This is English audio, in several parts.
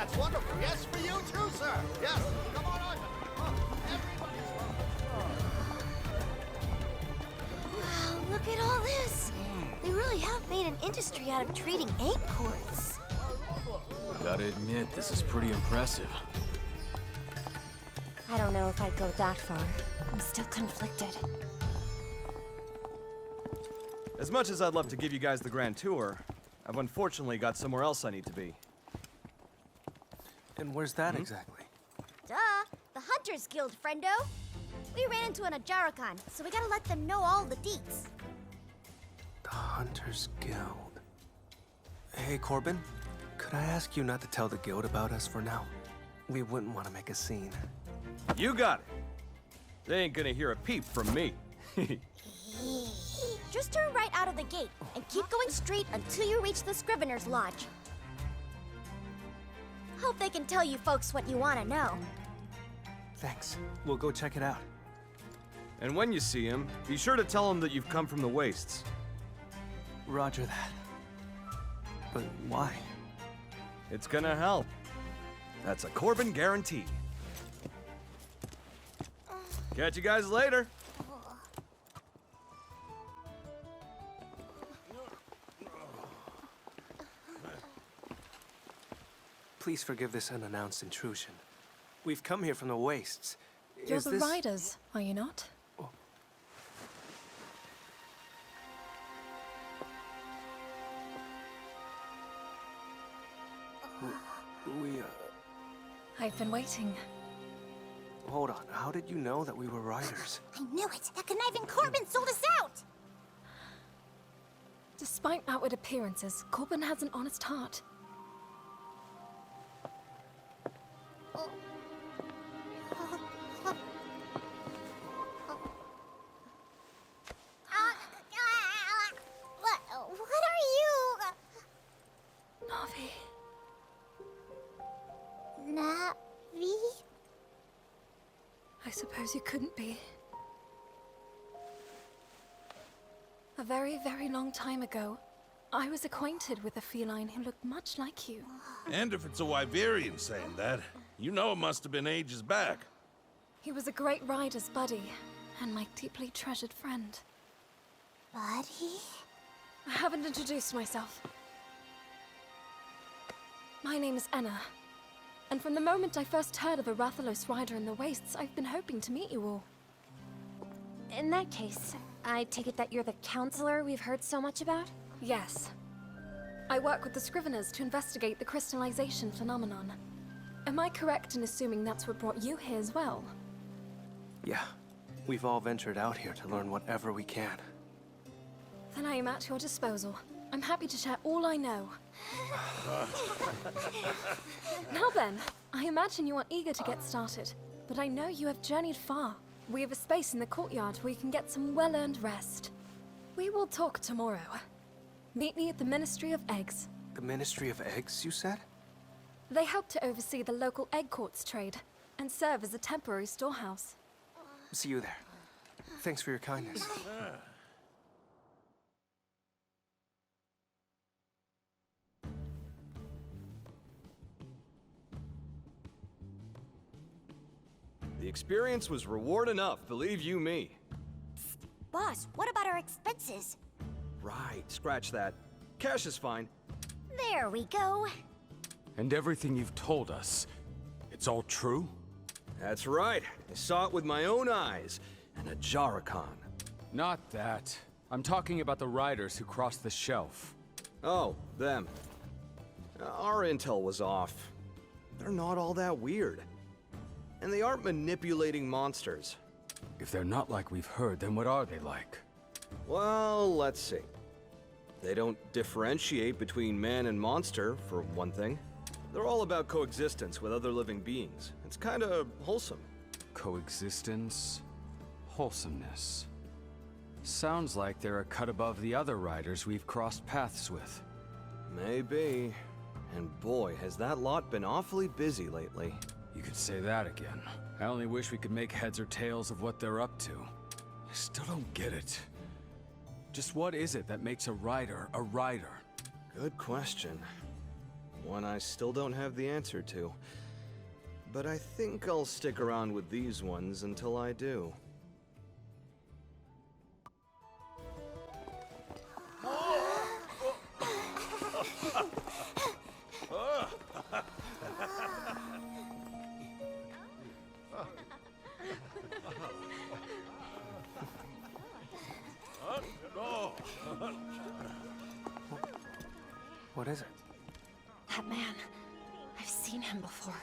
That's wonderful. Yes, for you too, sir. Yes, come on over. Everybody's welcome. Wow, look at all this. They really have made an industry out of trading acorns. Gotta admit, this is pretty impressive. I don't know if I'd go that far. I'm still conflicted. As much as I'd love to give you guys the grand tour, I've unfortunately got somewhere else I need to be. And where's that exactly? Duh! The Hunters Guild, friendo! We ran into an Ajarakan, so we gotta let them know all the deets. The Hunters Guild. Hey, Corbin. Could I ask you not to tell the guild about us for now? We wouldn't want to make a scene. You got it! They ain't gonna hear a peep from me. Just turn right out of the gate, and keep going straight until you reach the Scrivener's Lodge. Hope they can tell you folks what you want to know. Thanks. We'll go check it out. And when you see him, be sure to tell him that you've come from the Wastes. Roger that. But why? It's gonna help. That's a Corbin guarantee. Catch you guys later. Please forgive this unannounced intrusion. We've come here from the Wastes. You're Is the this... riders, are you not? We, I've been waiting. Hold on. How did you know that we were riders? I knew it! That conniving Corbin sold us out! Despite outward appearances, Corbin has an honest heart. What are you? Navi. Navi? I suppose you couldn't be. A very, very long time ago, I was acquainted with a feline who looked much like you. And if it's a Wyverian saying that, you know it must have been ages back. He was a great rider's buddy, and my deeply treasured friend. Buddy? I haven't introduced myself. My name is Enna, and from the moment I first heard of a Rathalos rider in the Wastes, I've been hoping to meet you all. In that case, I take it that you're the counselor we've heard so much about? Yes. I work with the Scriveners to investigate the crystallization phenomenon. Am I correct in assuming that's what brought you here as well? Yeah. We've all ventured out here to learn whatever we can. Then I am at your disposal. I'm happy to share all I know. Now then, I imagine you are eager to get started, but I know you have journeyed far. We have a space in the courtyard where you can get some well-earned rest. We will talk tomorrow. Meet me at the Ministry of Eggs. The Ministry of Eggs, you said? They help to oversee the local egg quartz trade and serve as a temporary storehouse. See you there. Thanks for your kindness. The experience was reward enough, believe you me. Boss, what about our expenses? Right, scratch that. Cash is fine. There we go. And everything you've told us, it's all true? That's right. I saw it with my own eyes. An Ajarakan. Not that. I'm talking about the riders who crossed the shelf. Oh, them. Our intel was off. They're not all that weird. And they aren't manipulating monsters. If they're not like we've heard, then what are they like? Well, let's see. They don't differentiate between man and monster, for one thing. They're all about coexistence with other living beings. It's kinda wholesome. Coexistence, wholesomeness. Sounds like they're a cut above the other riders we've crossed paths with. Maybe. And boy, has that lot been awfully busy lately. You could say that again. I only wish we could make heads or tails of what they're up to. I still don't get it. Just what is it that makes a rider a rider? Good question. one I still don't have the answer to. But I think I'll stick around with these ones until I do. What is it? That man. I've seen him before.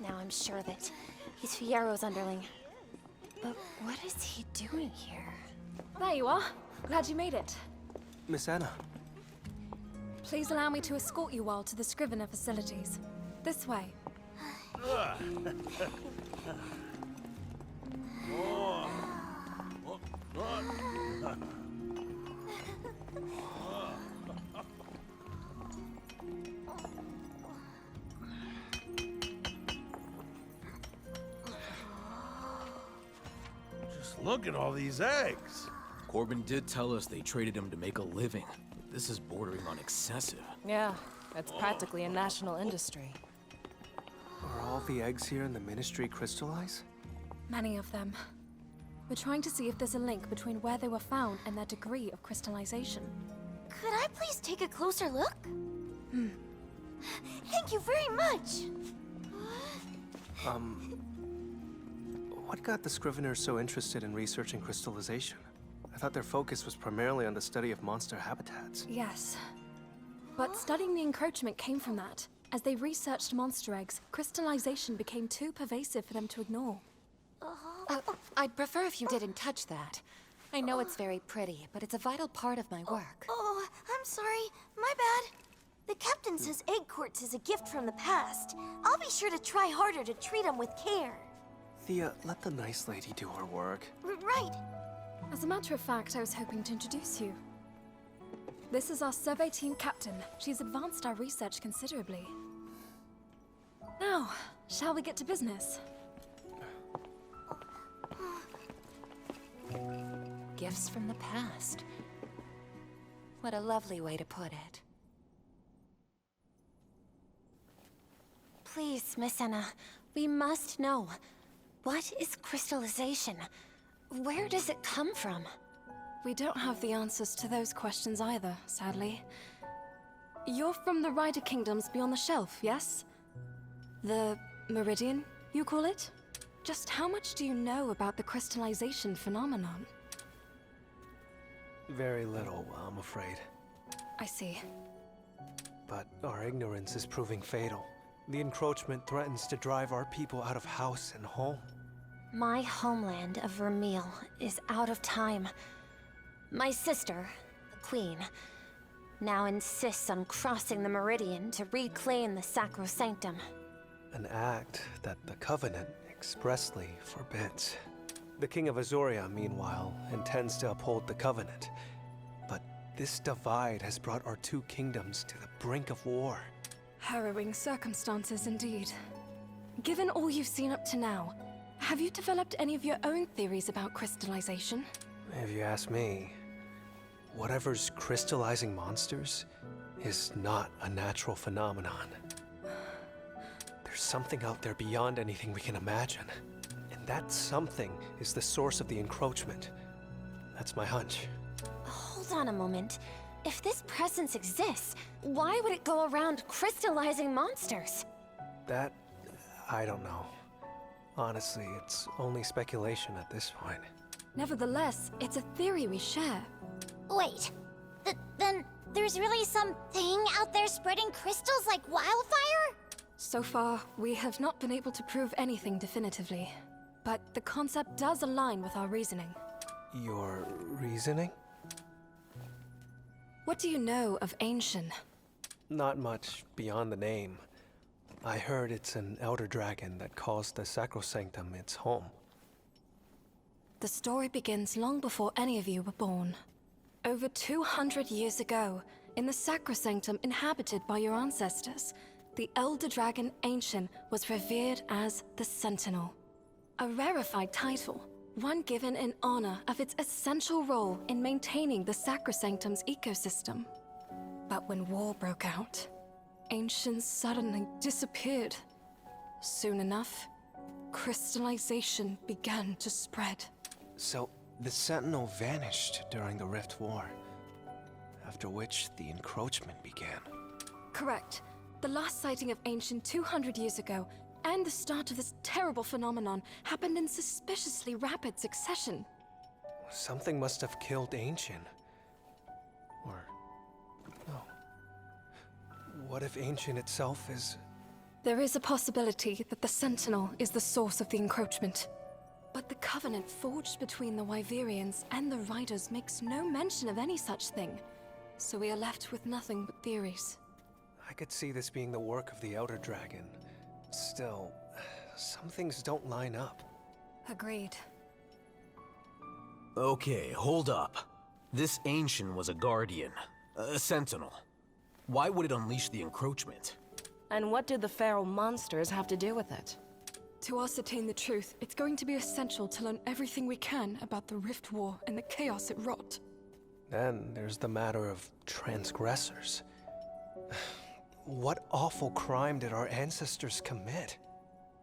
Now I'm sure that he's Fiero's underling. But what is he doing here? There you are. Glad you made it. Miss Anna. Please allow me to escort you all to the Scrivener facilities. This way. Just look at all these eggs. Corbin did tell us they traded him to make a living. This is bordering on excessive. Yeah, that's practically a national industry. Are all the eggs here in the Ministry crystallized? Many of them. We're trying to see if there's a link between where they were found and their degree of crystallization. Could I please take a closer look? Thank you very much! What got the Scriveners so interested in researching crystallization? I thought their focus was primarily on the study of monster habitats. Yes. But studying the encroachment came from that. As they researched monster eggs, crystallization became too pervasive for them to ignore. I'd prefer if you didn't touch that. I know it's very pretty, but it's a vital part of my work. Oh, I'm sorry. My bad. The captain says egg quartz is a gift from the past. I'll be sure to try harder to treat them with care. Thea, let the nice lady do her work. Right. As a matter of fact, I was hoping to introduce you. This is our survey team captain. She's advanced our research considerably. Now, shall we get to business? Gifts from the past. What a lovely way to put it. Please, Miss Anna, we must know. What is crystallization? Where does it come from? We don't have the answers to those questions either, sadly. You're from the Rider Kingdoms beyond the Shelf, yes? The Meridian, you call it? Just how much do you know about the crystallization phenomenon? Very little, I'm afraid. I see. But our ignorance is proving fatal. The encroachment threatens to drive our people out of house and home. My homeland of Vermeil is out of time. My sister, the Queen, now insists on crossing the Meridian to reclaim the Sacrosanctum. An act that the Covenant expressly forbids. The King of Azoria, meanwhile, intends to uphold the Covenant. But this divide has brought our two kingdoms to the brink of war. Harrowing circumstances indeed. Given all you've seen up to now, have you developed any of your own theories about crystallization? If you ask me, whatever's crystallizing monsters is not a natural phenomenon. There's something out there beyond anything we can imagine. And that something is the source of the encroachment. That's my hunch. Hold on a moment. If this presence exists, why would it go around crystallizing monsters? That, I don't know. Honestly, it's only speculation at this point. Nevertheless, it's a theory we share. Wait. Then there's really something out there spreading crystals like wildfire? So far, we have not been able to prove anything definitively. But the concept does align with our reasoning. Your reasoning? What do you know of Ancient? Not much beyond the name. I heard it's an elder dragon that calls the Sacrosanctum its home. The story begins long before any of you were born. Over 200 years ago, in the Sacrosanctum inhabited by your ancestors, the elder dragon Ancient was revered as the Sentinel. A rarefied title, one given in honor of its essential role in maintaining the Sacrosanctum's ecosystem. But when war broke out, Ancient suddenly disappeared. Soon enough, crystallization began to spread. So, the Sentinel vanished during the Rift War, after which the encroachment began. Correct. The last sighting of Ancient 200 years ago, and the start of this terrible phenomenon, happened in suspiciously rapid succession. Something must have killed Ancient. Or... no. What if Ancient itself is... There is a possibility that the Sentinel is the source of the encroachment. But the covenant forged between the Wyverians and the Riders makes no mention of any such thing. So we are left with nothing but theories. I could see this being the work of the Outer Dragon. Still, some things don't line up. Agreed. Okay, hold up. This Ancient was a Guardian, a Sentinel. Why would it unleash the encroachment? And what did the feral monsters have to do with it? To ascertain the truth, it's going to be essential to learn everything we can about the Rift War and the chaos it wrought. Then there's the matter of transgressors. What awful crime did our ancestors commit?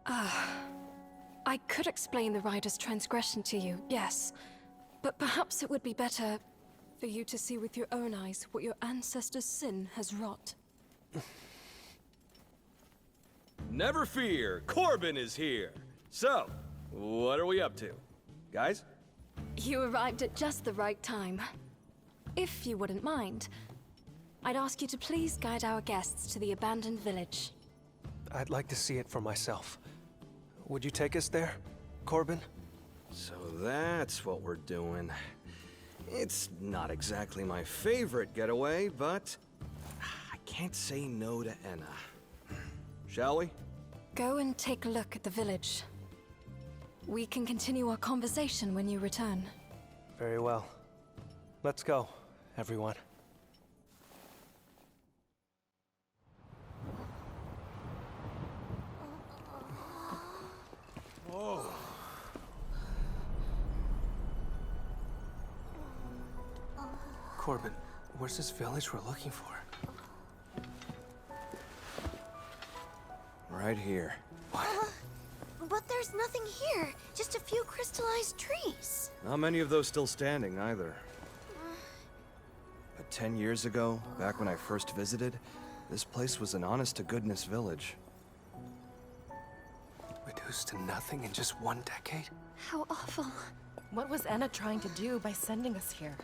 I could explain the Rider's transgression to you, yes. But perhaps it would be better for you to see with your own eyes what your ancestors' sin has wrought. Never fear, Corbin is here. So, what are we up to? Guys? You arrived at just the right time. If you wouldn't mind, I'd ask you to please guide our guests to the abandoned village. I'd like to see it for myself. Would you take us there, Corbin? So that's what we're doing. It's not exactly my favorite getaway, but I can't say no to Enna. Shall we? Go and take a look at the village. We can continue our conversation when you return. Very well. Let's go, everyone. Whoa. Corbin, where's this village we're looking for? Right here. But there's nothing here. Just a few crystallized trees. Not many of those still standing, either. But 10 years ago, back when I first visited, this place was an honest-to-goodness village. Reduced to nothing in just 1 decade? How awful. What was Enna trying to do by sending us here?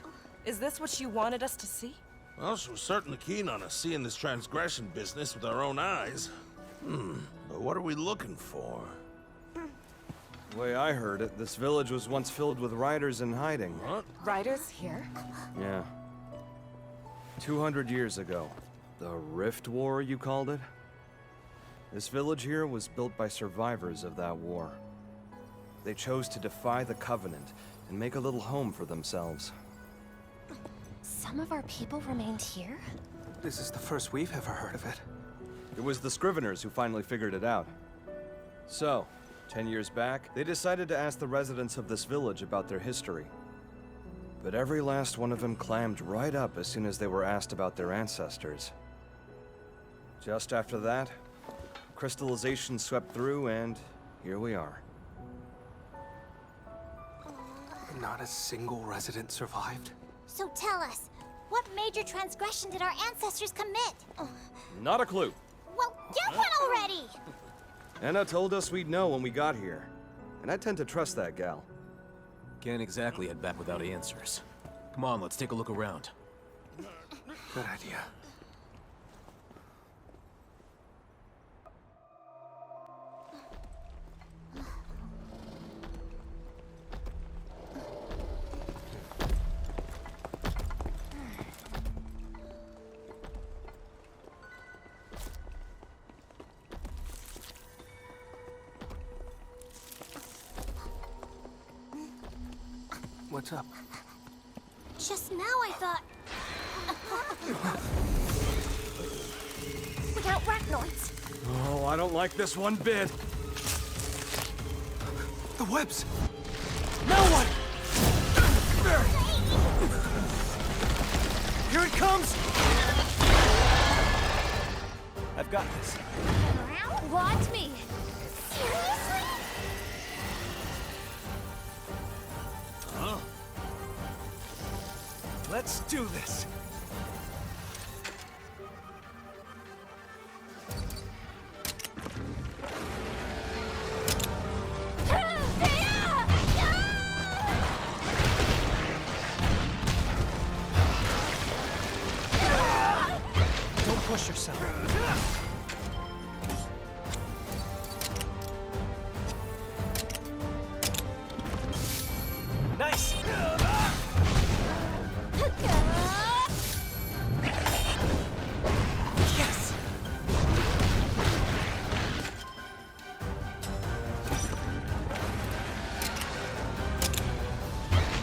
Is this what she wanted us to see? Well, she was certainly keen on us seeing this transgression business with our own eyes. But what are we looking for? The way I heard it, this village was once filled with riders in hiding. What? Riders here? Yeah. 200 years ago. The Rift War, you called it? This village here was built by survivors of that war. They chose to defy the Covenant and make a little home for themselves. Some of our people remained here? This is the first we've ever heard of it. It was the Scriveners who finally figured it out. So, 10 years back, they decided to ask the residents of this village about their history. But every last one of them clammed right up as soon as they were asked about their ancestors. Just after that, crystallization swept through, and here we are. Not a single resident survived? So tell us, what major transgression did our ancestors commit? Not a clue. Well, get one already! Enna told us we'd know when we got here. And I tend to trust that gal. Can't exactly head back without answers. Come on, let's take a look around. Good idea. What's up? Just now I thought... We got arachnoids. Oh, I don't like this one bit. The webs! Now what? Here it comes! I've got this. Watch me. Seriously? Let's do this. Don't push yourself. Nice! Yes!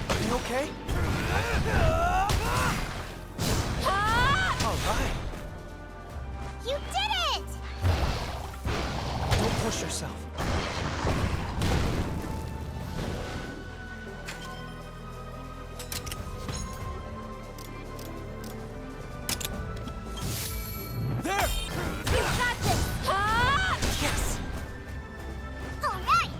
Are you okay? All right. You did it! Don't push yourself. There! You got this! Yes! All right!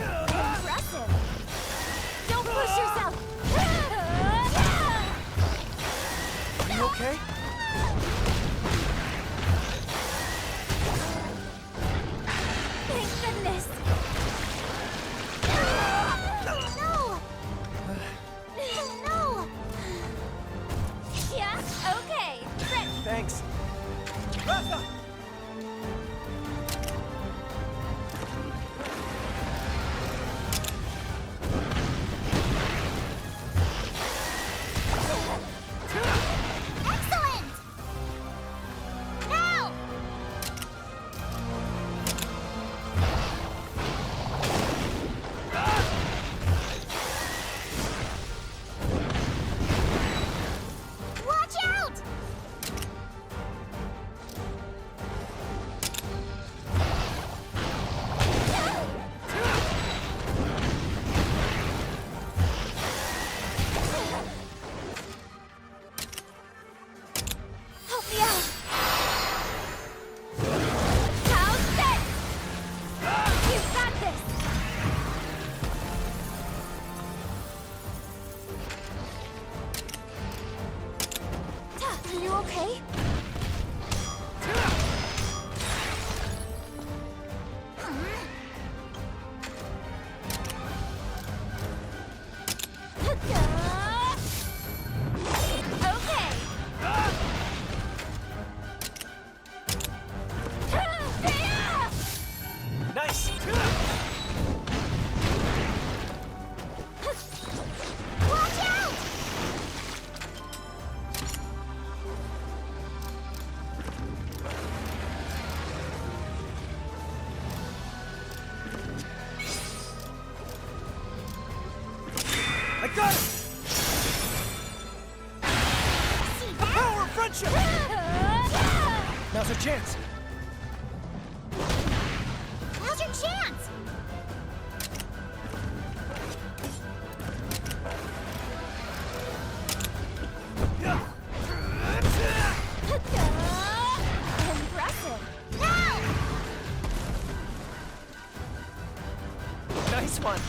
Impressive! Don't push yourself! Are you okay? Thank goodness! No! No! Yeah, okay. Ready. Thanks. Excellent! Now! Watch out! Help me out! How's this? You've got this! Are you okay? Okay. Nice! Watch out! I got it! See The power of friendship! that? Now's our chance. Now's your chance! Impressive! Now! Nice one.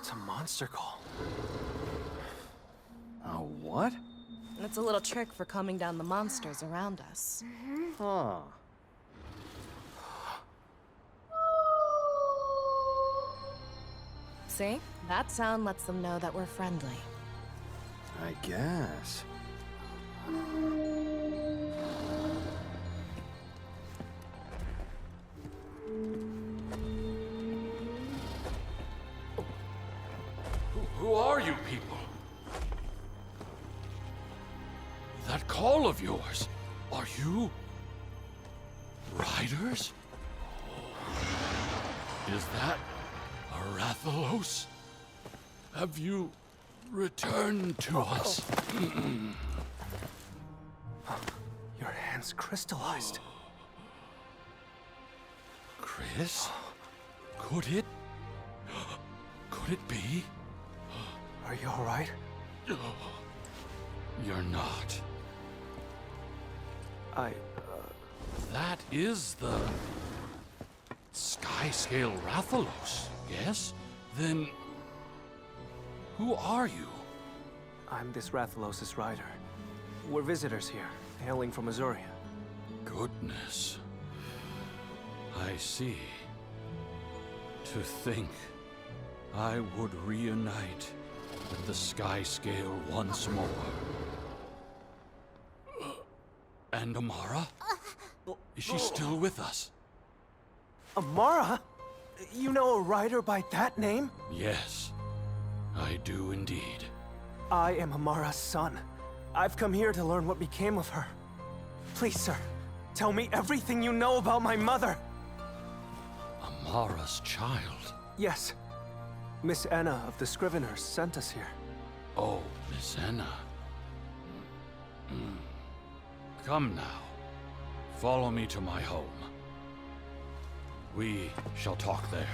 That's a monster call. A what? It's a little trick for calming down the monsters around us. Huh. See? That sound lets them know that we're friendly. I guess. Who are you people? That call of yours, are you riders? Is that a Rathalos? Have you returned to us? Your hand's crystallized. Chris? Could it be? Are you all right? You're not. That is the Skyscale Rathalos, yes? Then who are you? I'm this Rathalos' rider. We're visitors here, hailing from Azuria. Goodness. I see. To think I would reunite with the Skyscale once more. And Amara? Is she still with us? Amara? You know a rider by that name? Yes, I do indeed. I am Amara's son. I've come here to learn what became of her. Please, sir, tell me everything you know about my mother. Amara's child? Yes. Miss Anna of the Scriveners sent us here. Oh, Miss Anna. Come now. Follow me to my home. We shall talk there.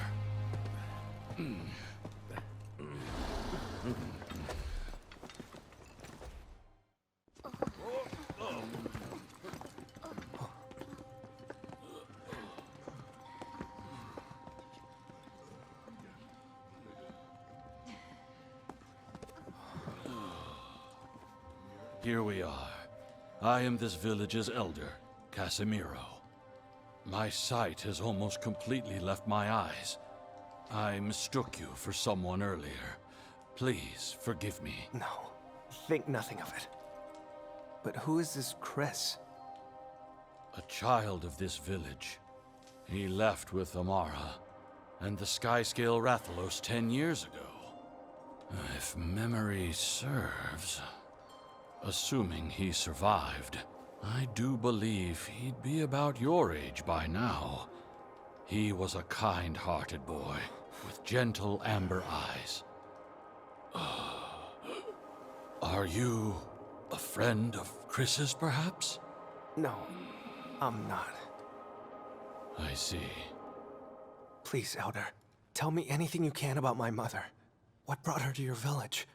Here we are. I am this village's elder, Casimiro. My sight has almost completely left my eyes. I mistook you for someone earlier. Please, forgive me. No, think nothing of it. But who is this Chris? A child of this village. He left with Amara and the Skyscale Rathalos 10 years ago. If memory serves, assuming he survived, I do believe he'd be about your age by now. He was a kind-hearted boy with gentle amber eyes. Are you a friend of Chris's, perhaps? No, I'm not. I see. Please, Elder, tell me anything you can about my mother. What brought her to your village?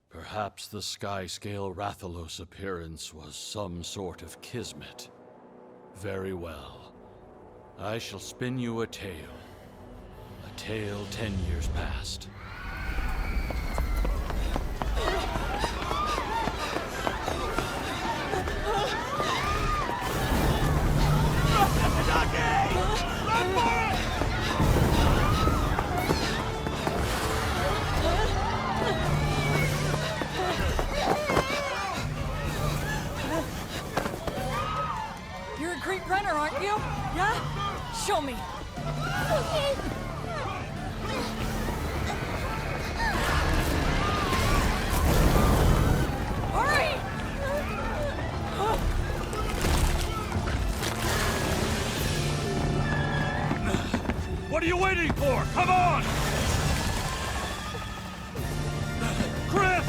Perhaps the Skyscale Rathalos appearance was some sort of kismet. Very well. I shall spin you a tale. A tale 10 years past. You're a great runner, aren't you? Yeah? Show me. Okay. Hurry! What are you waiting for? Come on! Chris!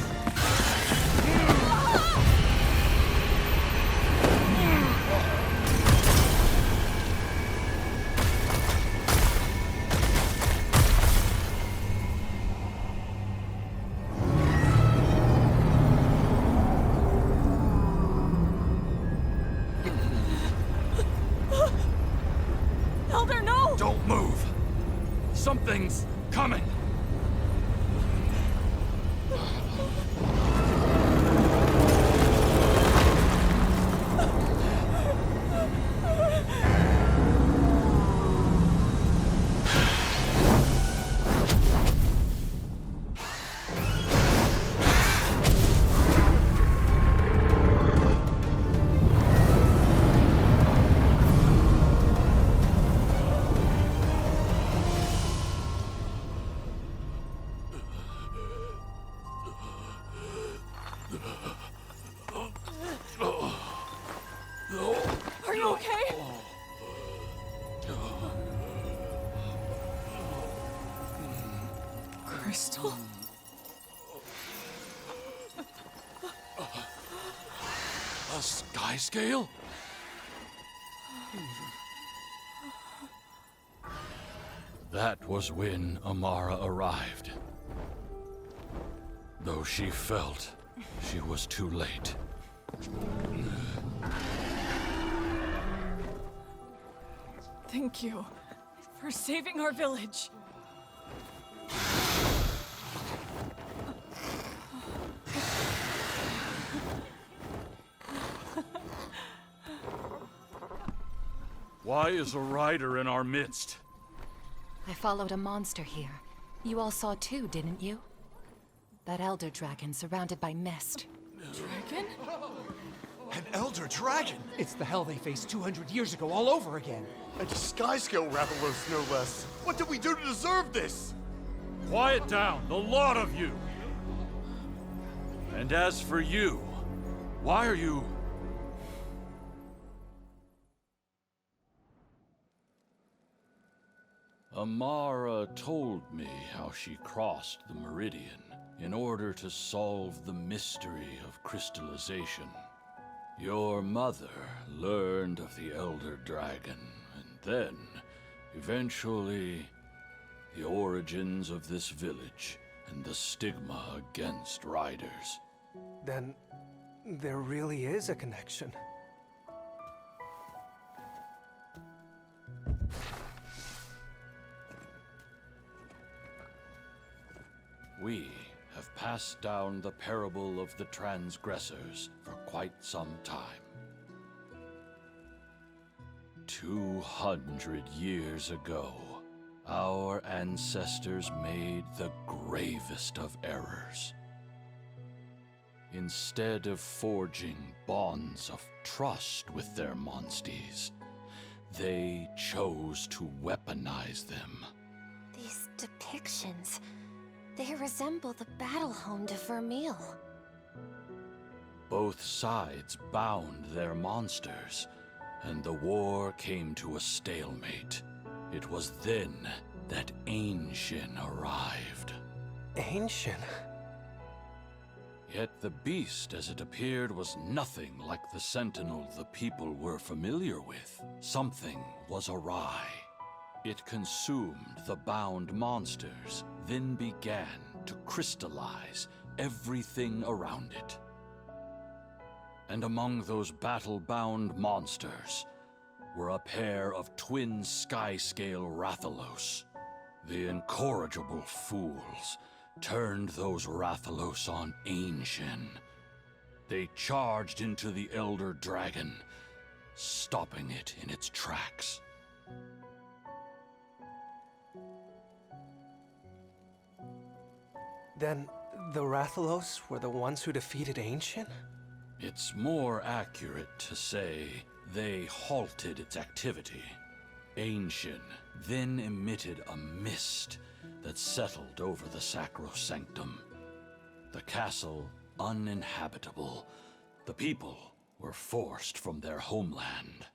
Elder, no! Don't move! Something's coming! crystal? A sky scale? That was when Amara arrived. Though she felt she was too late. Thank you for saving our village. Why is a rider in our midst? I followed a monster here. You all saw too, didn't you? That elder dragon surrounded by mist. Dragon? An elder dragon! It's the hell they faced 200 years ago all over again. And a sky-scale Rathalos, no less. What did we do to deserve this? Quiet down, the lot of you! And as for you, why are you... Amara told me how she crossed the Meridian in order to solve the mystery of crystallization. Your mother learned of the Elder Dragon, and then, eventually, the origins of this village and the stigma against riders. Then there really is a connection. We have passed down the parable of the transgressors for quite some time. 200 years ago, our ancestors made the gravest of errors. Instead of forging bonds of trust with their monsties, they chose to weaponize them. These depictions, they resemble the battle home to Vermeil. Both sides bound their monsters, and the war came to a stalemate. It was then that Ancient arrived. Ancient? Yet the beast, as it appeared, was nothing like the sentinel the people were familiar with. Something was awry. It consumed the bound monsters, then began to crystallize everything around it. And among those battle-bound monsters were a pair of twin sky-scale Rathalos. The incorrigible fools turned those Rathalos on Ancient. They charged into the Elder Dragon, stopping it in its tracks. Then the Rathalos were the ones who defeated Ancient? It's more accurate to say they halted its activity. Ancient then emitted a mist that settled over the sacrosanctum. The castle uninhabitable. The people were forced from their homeland.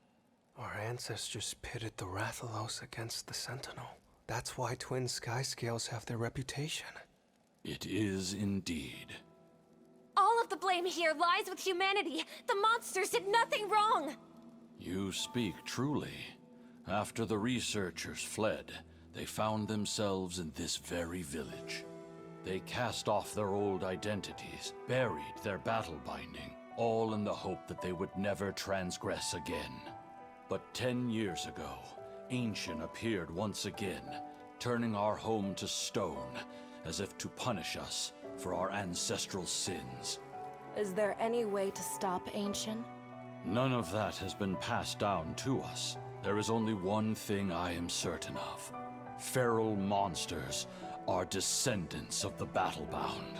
Our ancestors pitted the Rathalos against the Sentinel. That's why twin sky scales have their reputation. It is indeed. All of the blame here lies with humanity. The monsters did nothing wrong. You speak truly. After the researchers fled, they found themselves in this very village. They cast off their old identities, buried their battle binding, all in the hope that they would never transgress again. But 10 years ago, Ancient appeared once again, turning our home to stone, as if to punish us for our ancestral sins. Is there any way to stop Ancient? None of that has been passed down to us. There is only one thing I am certain of. Feral monsters are descendants of the battle-bound.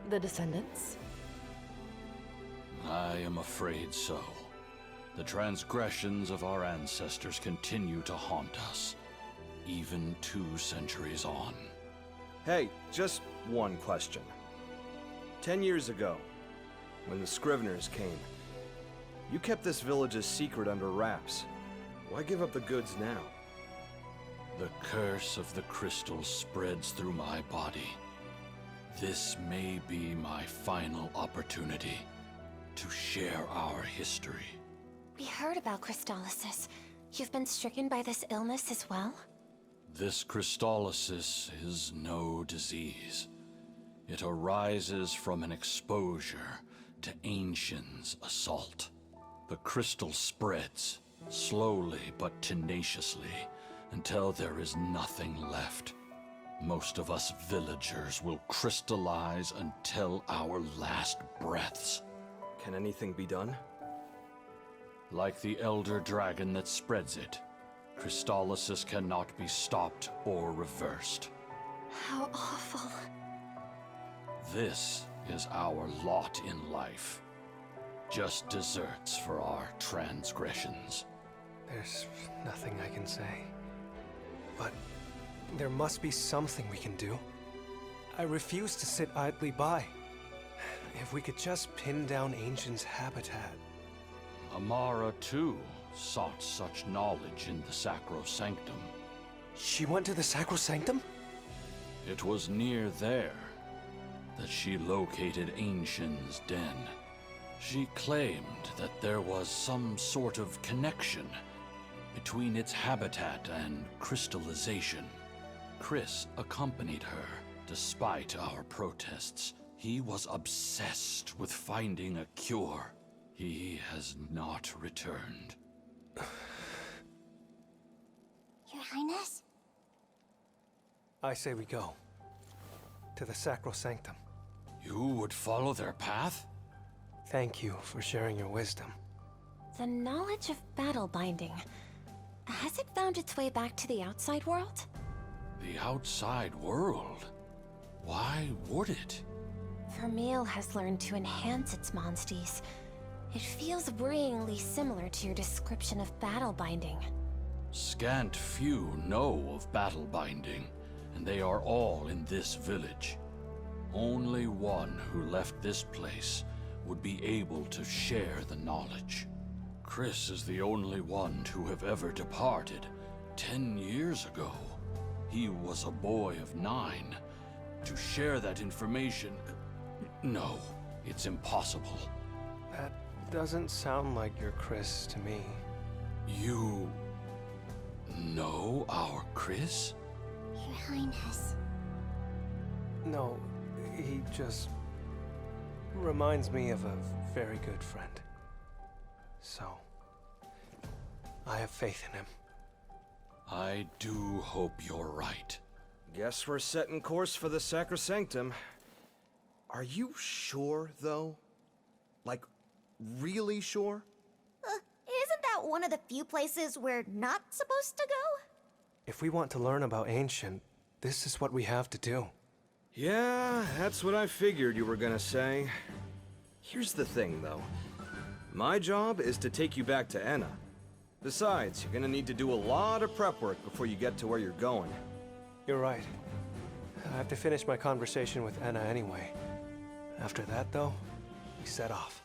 The descendants? I am afraid so. The transgressions of our ancestors continue to haunt us, even 2 centuries on. Hey, just one question. 10 years ago, when the Scriveners came, you kept this village's secret under wraps. Why give up the goods now? The curse of the crystal spreads through my body. This may be my final opportunity to share our history. We heard about crystallysis. You've been stricken by this illness as well? This crystallysis is no disease. It arises from an exposure to Ancient's assault. The crystal spreads, slowly but tenaciously, until there is nothing left. Most of us villagers will crystallize until our last breaths. Can anything be done? Like the elder dragon that spreads it, crystallysis cannot be stopped or reversed. How awful. This is our lot in life. Just desserts for our transgressions. There's nothing I can say. But there must be something we can do. I refuse to sit idly by. If we could just pin down Ancient's habitat. Amara, too, sought such knowledge in the Sacrosanctum. She went to the Sacrosanctum? It was near there that she located Ancient's den. She claimed that there was some sort of connection between its habitat and crystallization. Chris accompanied her, despite our protests. He was obsessed with finding a cure. He has not returned. Your Highness? I say we go. To the Sacrosanctum. You would follow their path? Thank you for sharing your wisdom. The knowledge of battle binding. Has it found its way back to the outside world? The outside world? Why would it? Vermeil has learned to enhance its monsties. It feels worryingly similar to your description of battle binding. Scant few know of battle binding, and they are all in this village. Only one who left this place would be able to share the knowledge. Chris is the only one to have ever departed 10 years ago. He was a boy of 9. To share that information... No, it's impossible. That doesn't sound like your Chris to me. You... know our Chris? Your Highness. No, he just reminds me of a very good friend. So, I have faith in him. I do hope you're right. Guess we're setting course for the Sacrosanctum. Are you sure, though? Like, really sure? Isn't that one of the few places we're not supposed to go? If we want to learn about Ancient, this is what we have to do. Yeah, that's what I figured you were gonna say. Here's the thing, though. My job is to take you back to Enna. Besides, you're gonna need to do a lot of prep work before you get to where you're going. You're right. I have to finish my conversation with Enna anyway. After that, though, we set off.